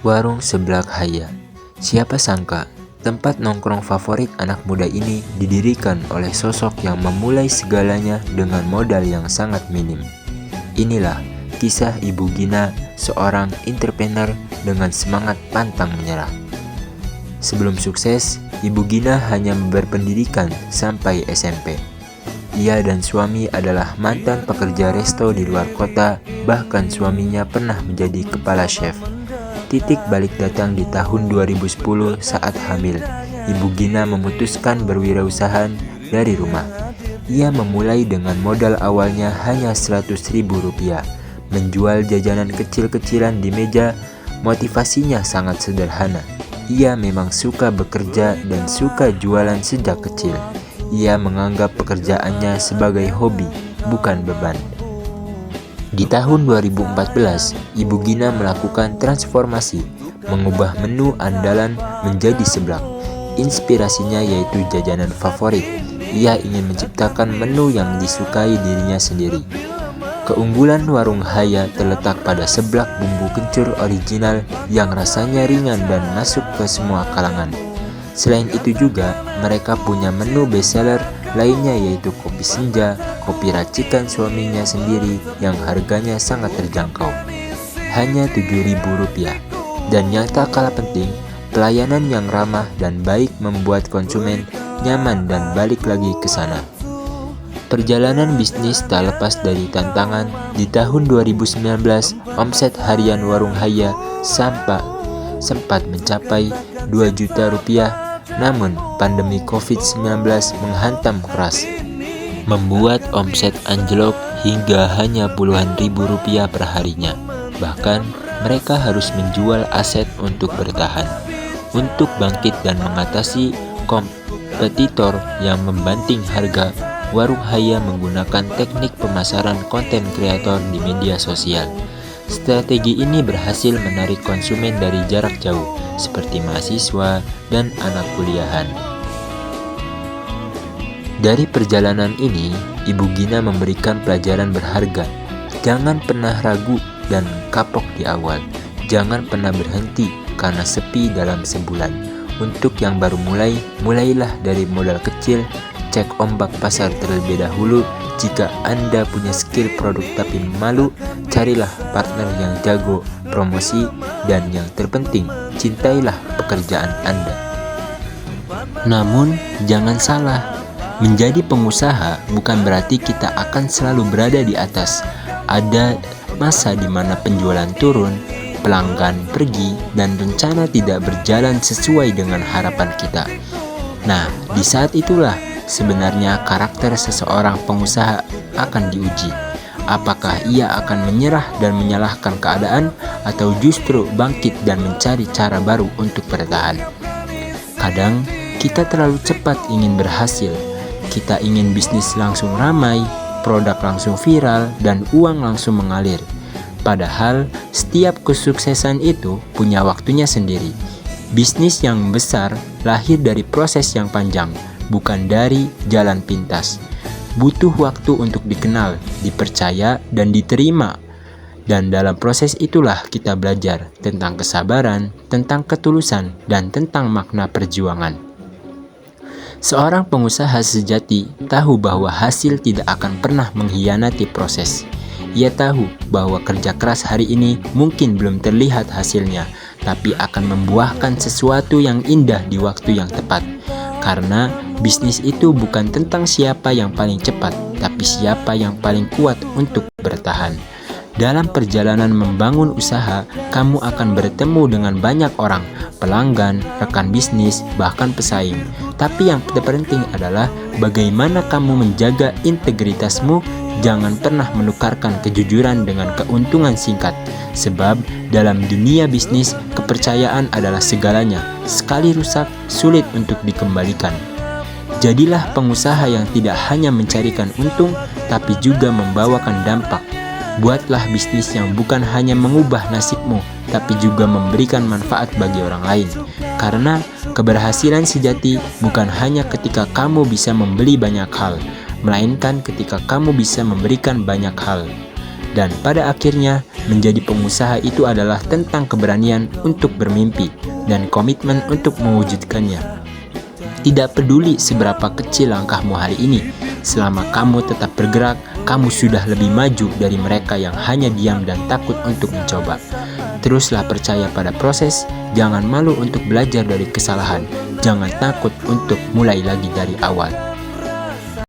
Warung Seblak Haya. Siapa sangka, tempat nongkrong favorit anak muda ini didirikan oleh sosok yang memulai segalanya dengan modal yang sangat minim. Inilah kisah Ibu Gina, seorang entrepreneur dengan semangat pantang menyerah. Sebelum sukses, Ibu Gina hanya berpendidikan sampai SMP. Ia dan suami adalah mantan pekerja resto di luar kota, bahkan suaminya pernah menjadi kepala chef. Titik balik datang di tahun 2010 saat hamil. Ibu Gina memutuskan berwirausaha dari rumah. Ia memulai dengan modal awalnya hanya Rp100.000, menjual jajanan kecil-kecilan di meja. Motivasinya sangat sederhana. Ia memang suka bekerja dan suka jualan sejak kecil. Ia menganggap pekerjaannya sebagai hobi, bukan beban. Di tahun 2014, Ibu Gina melakukan transformasi, mengubah menu andalan menjadi seblak. Inspirasinya yaitu jajanan favorit. Ia ingin menciptakan menu yang disukai dirinya sendiri. Keunggulan Warung Haya terletak pada seblak bumbu kencur original yang rasanya ringan dan masuk ke semua kalangan. Selain itu juga, mereka punya menu bestseller lainnya yaitu kopi senja, kopi racikan suaminya sendiri yang harganya sangat terjangkau, hanya Rp7.000. Dan yang tak kalah penting, pelayanan yang ramah dan baik membuat konsumen nyaman dan balik lagi ke sana. Perjalanan bisnis tak lepas dari tantangan. Di tahun 2019, omset harian Warung Haya sempat mencapai Rp2 juta. Namun, pandemi COVID-19 menghantam keras, membuat omset anjlok hingga hanya puluhan ribu rupiah per harinya. Bahkan, mereka harus menjual aset untuk bertahan. Untuk bangkit dan mengatasi kompetitor yang membanting harga, Warung Haya menggunakan teknik pemasaran konten kreator di media sosial. Strategi ini berhasil menarik konsumen dari jarak jauh, seperti mahasiswa dan anak kuliahan. Dari perjalanan ini, Ibu Gina memberikan pelajaran berharga. Jangan pernah ragu dan kapok di awal. Jangan pernah berhenti karena sepi dalam sebulan. Untuk yang baru mulailah dari modal kecil. Cek ombak pasar terlebih dahulu. Jika Anda punya skill produk tapi malu, carilah partner yang jago promosi, dan yang terpenting, cintailah pekerjaan Anda. Namun, jangan salah, menjadi pengusaha bukan berarti kita akan selalu berada di atas. Ada masa di mana penjualan turun, pelanggan pergi, dan rencana tidak berjalan sesuai dengan harapan kita. Nah, di saat itulah sebenarnya karakter seseorang pengusaha akan diuji. Apakah ia akan menyerah dan menyalahkan keadaan, atau justru bangkit dan mencari cara baru untuk bertahan? Kadang kita terlalu cepat ingin berhasil. Kita ingin bisnis langsung ramai, produk langsung viral, dan uang langsung mengalir. Padahal setiap kesuksesan itu punya waktunya sendiri. Bisnis yang besar lahir dari proses yang panjang, bukan dari jalan pintas. Butuh waktu untuk dikenal, dipercaya, dan diterima. Dan dalam proses itulah kita belajar tentang kesabaran, tentang ketulusan, dan tentang makna perjuangan. Seorang pengusaha sejati tahu bahwa hasil tidak akan pernah mengkhianati proses. Ia tahu bahwa kerja keras hari ini mungkin belum terlihat hasilnya, tapi akan membuahkan sesuatu yang indah di waktu yang tepat. Karena bisnis itu bukan tentang siapa yang paling cepat, tapi siapa yang paling kuat untuk bertahan. Dalam perjalanan membangun usaha, kamu akan bertemu dengan banyak orang, pelanggan, rekan bisnis, bahkan pesaing. Tapi yang terpenting adalah bagaimana kamu menjaga integritasmu. Jangan pernah menukarkan kejujuran dengan keuntungan singkat. Sebab dalam dunia bisnis, kepercayaan adalah segalanya. Sekali rusak, sulit untuk dikembalikan. Jadilah pengusaha yang tidak hanya mencarikan untung, tapi juga membawakan dampak. Buatlah bisnis yang bukan hanya mengubah nasibmu, tapi juga memberikan manfaat bagi orang lain. Karena keberhasilan sejati bukan hanya ketika kamu bisa membeli banyak hal, melainkan ketika kamu bisa memberikan banyak hal. Dan pada akhirnya, menjadi pengusaha itu adalah tentang keberanian untuk bermimpi dan komitmen untuk mewujudkannya. Tidak peduli seberapa kecil langkahmu hari ini, selama kamu tetap bergerak, kamu sudah lebih maju dari mereka yang hanya diam dan takut untuk mencoba. Teruslah percaya pada proses, jangan malu untuk belajar dari kesalahan, jangan takut untuk mulai lagi dari awal.